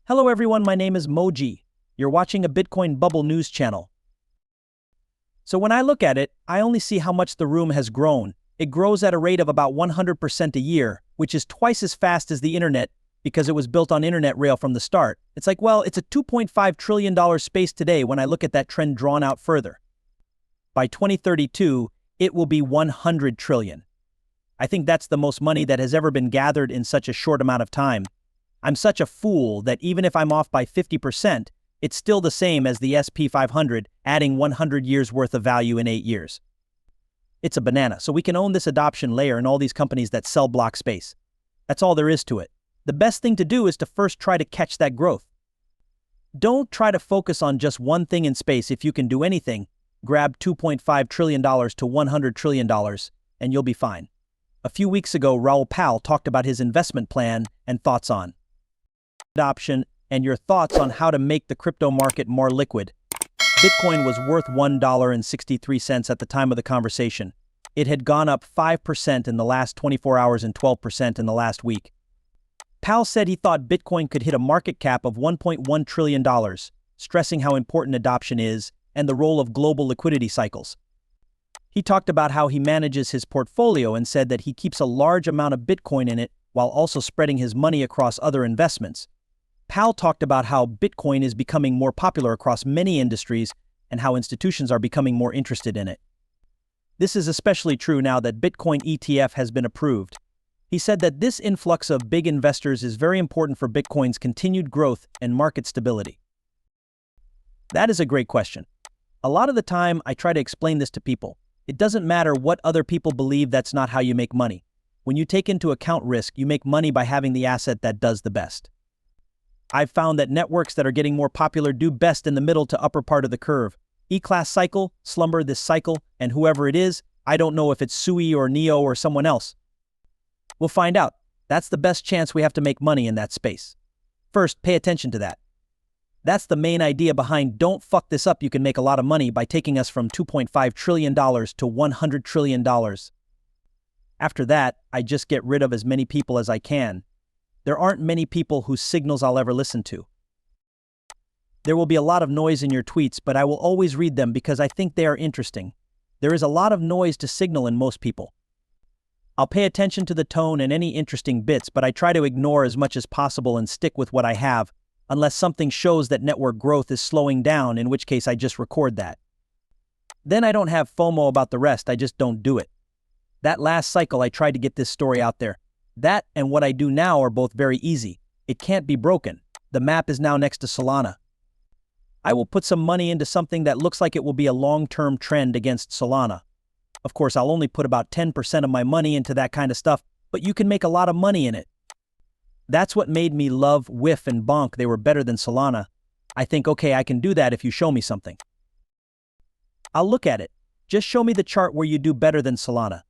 Hello everyone, my name is Moji. You're watching a Bitcoin Bubble news channel. So when I look at it, I only see how much the room has grown. It grows at a rate of about 100% a year, which is twice as fast as the internet because it was built on internet rail from the start. It's like, well, it's a $2.5 trillion space today when I look at that trend drawn out further. By 2032, it will be 100 trillion. I think that's the most money that has ever been gathered in such a short amount of time. I'm such a fool that even if I'm off by 50%, it's still the same as the SP 500, adding 100 years worth of value in 8 years. It's a banana, so we can own this adoption layer in all these companies that sell block space. That's all there is to it. The best thing to do is to first try to catch that growth. Don't try to focus on just one thing in space. If you can do anything, grab $2.5 trillion to $100 trillion, and you'll be fine. A few weeks ago, Raoul talked about his investment plan and thoughts on adoption and your thoughts on how to make the crypto market more liquid. Bitcoin was worth $1.63 at the time of the conversation. It had gone up 5% in the last 24 hours and 12% in the last week. Powell said he thought Bitcoin could hit a market cap of $1.1 trillion, stressing how important adoption is and the role of global liquidity cycles. He talked about how he manages his portfolio and said that he keeps a large amount of Bitcoin in it while also spreading his money across other investments. Powell talked about how Bitcoin is becoming more popular across many industries and how institutions are becoming more interested in it. This is especially true now that Bitcoin ETF has been approved. He said that this influx of big investors is very important for Bitcoin's continued growth and market stability. That is a great question. A lot of the time, I try to explain this to people. It doesn't matter what other people believe, that's not how you make money. When you take into account risk, you make money by having the asset that does the best. I've found that networks that are getting more popular do best in the middle to upper part of the curve. E-class cycle, slumber this cycle, and whoever it is, I don't know if it's Sui or Neo or someone else. We'll find out. That's the best chance we have to make money in that space. First, pay attention to that. That's the main idea behind don't fuck this up. You can make a lot of money by taking us from $2.5 trillion to $100 trillion. After that, I just get rid of as many people as I can. There aren't many people whose signals I'll ever listen to. There will be a lot of noise in your tweets, but I will always read them because I think they are interesting. There is a lot of noise to signal in most people. I'll pay attention to the tone and any interesting bits, but I try to ignore as much as possible and stick with what I have, unless something shows that network growth is slowing down, in which case I just record that. Then I don't have FOMO about the rest, I just don't do it. That last cycle I tried to get this story out there. That and what I do now are both very easy. It can't be broken. The map is now next to Solana. I will put some money into something that looks like it will be a long-term trend against Solana. Of course, I'll only put about 10% of my money into that kind of stuff, but you can make a lot of money in it. That's what made me love Whiff and Bonk. They were better than Solana. I think, okay, I can do that if you show me something. I'll look at it. Just show me the chart where you do better than Solana.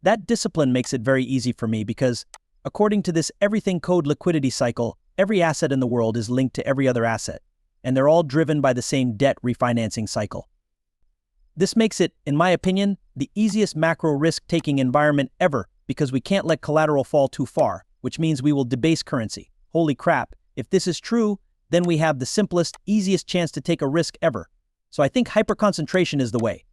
That discipline makes it very easy for me because, according to this everything code liquidity cycle, every asset in the world is linked to every other asset, and they're all driven by the same debt refinancing cycle. This makes it, in my opinion, the easiest macro risk-taking environment ever because we can't let collateral fall too far, which means we will debase currency. Holy crap, if this is true, then we have the simplest, easiest chance to take a risk ever. So I think hyperconcentration is the way.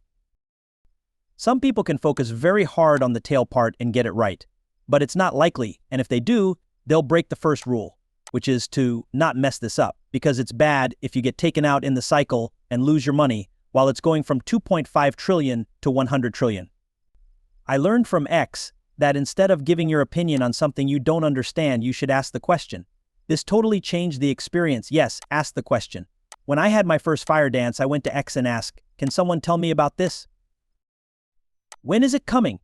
Some people can focus very hard on the tail part and get it right, but it's not likely, and if they do, they'll break the first rule, which is to not mess this up, because it's bad if you get taken out in the cycle and lose your money while it's going from 2.5 trillion to 100 trillion. I learned from X that instead of giving your opinion on something you don't understand, you should ask the question. This totally changed the experience. Yes, ask the question. When I had my first fire dance, I went to X and asked, "Can someone tell me about this? When is it coming?"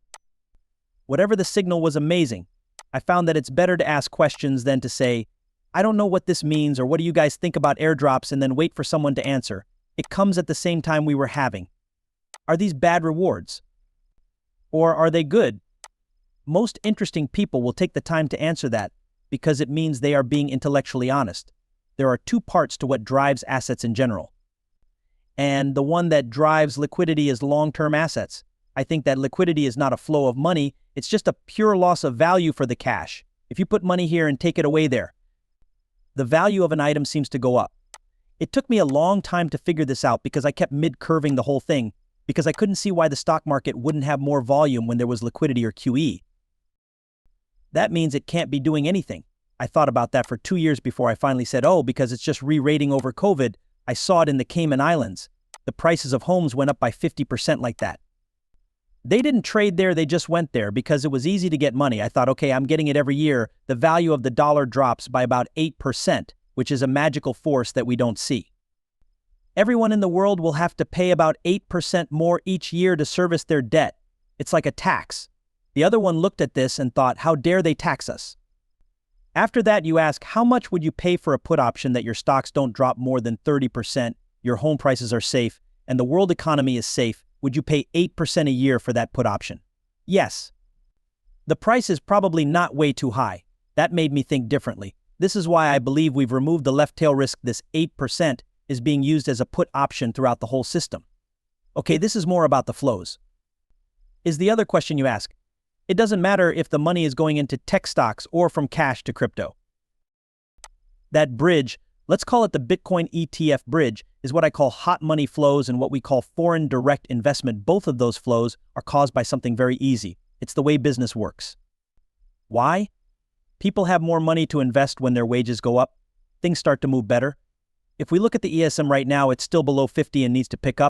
Whatever the signal was amazing. I found that it's better to ask questions than to say, "I don't know what this means," or "What do you guys think about airdrops?" and then wait for someone to answer. It comes at the same time we were having. Are these bad rewards? Or are they good? Most interesting people will take the time to answer that because it means they are being intellectually honest. There are two parts to what drives assets in general. And the one that drives liquidity is long-term assets. I think that liquidity is not a flow of money, it's just a pure loss of value for the cash. If you put money here and take it away there, the value of an item seems to go up. It took me a long time to figure this out because I kept mid-curving the whole thing, because I couldn't see why the stock market wouldn't have more volume when there was liquidity or QE. That means it can't be doing anything. I thought about that for 2 years before I finally said, oh, because it's just re-rating over COVID. I saw it in the Cayman Islands. The prices of homes went up by 50% like that. They didn't trade there, they just went there because it was easy to get money. I thought, okay, I'm getting it every year. The value of the dollar drops by about 8%, which is a magical force that we don't see. Everyone in the world will have to pay about 8% more each year to service their debt. It's like a tax. The other one looked at this and thought, how dare they tax us? After that, you ask, how much would you pay for a put option that your stocks don't drop more than 30%, your home prices are safe, and the world economy is safe? Would you pay 8% a year for that put option? Yes. The price is probably not way too high. That made me think differently. This is why I believe we've removed the left tail risk. This 8% is being used as a put option throughout the whole system. Okay, this is more about the flows. Is the other question you ask. It doesn't matter if the money is going into tech stocks or from cash to crypto. That bridge, let's call it the Bitcoin ETF bridge, is what I call hot money flows and what we call foreign direct investment. Both of those flows are caused by something very easy. It's the way business works. Why? People have more money to invest when their wages go up. Things start to move better. If we look at the ESM right now, it's still below 50 and needs to pick up.